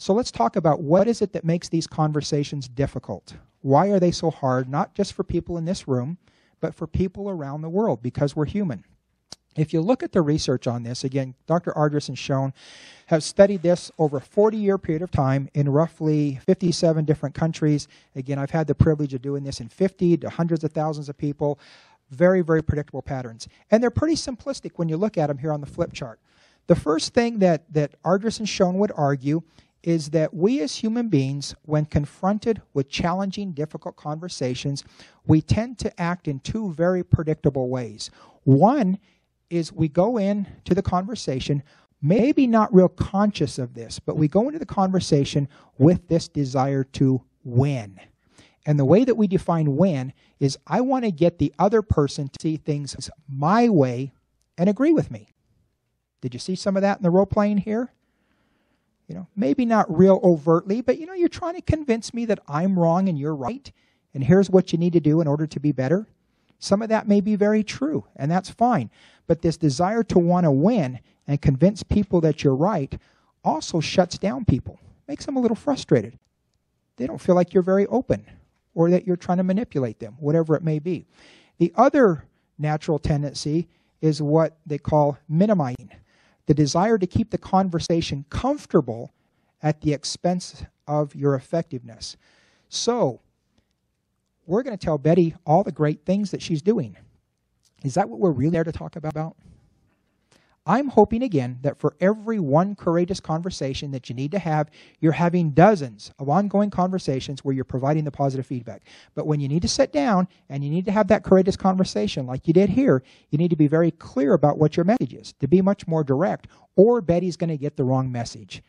So let's talk about what is it that makes these conversations difficult. Why are they so hard, not just for people in this room, but for people around the world, because we're human. If you look at the research on this, again, Dr. Ardress and Schoen have studied this over a 40-year period of time in roughly 57 different countries. Again, I've had the privilege of doing this in 50 to hundreds of thousands of people. Very, very predictable patterns. And they're pretty simplistic when you look at them here on the flip chart. The first thing that Ardress and Schoen would argue is that we as human beings, when confronted with challenging, difficult conversations, we tend to act in two very predictable ways. One is we go into the conversation, maybe not real conscious of this, but we go into the conversation with this desire to win. And the way that we define win is I want to get the other person to see things my way and agree with me. Did you see some of that in the role playing here? You know, maybe not real overtly, but you know, you're trying to convince me that I'm wrong and you're right, and here's what you need to do in order to be better. Some of that may be very true, and that's fine. But this desire to want to win and convince people that you're right also shuts down people, makes them a little frustrated. They don't feel like you're very open or that you're trying to manipulate them, whatever it may be. The other natural tendency is what they call minimizing. The desire to keep the conversation comfortable at the expense of your effectiveness. So, we're going to tell Betty all the great things that she's doing. Is that what we're really there to talk about? I'm hoping, again, that for every one courageous conversation that you need to have, you're having dozens of ongoing conversations where you're providing the positive feedback. But when you need to sit down and you need to have that courageous conversation like you did here, you need to be very clear about what your message is, to be much more direct, or Betty's going to get the wrong message.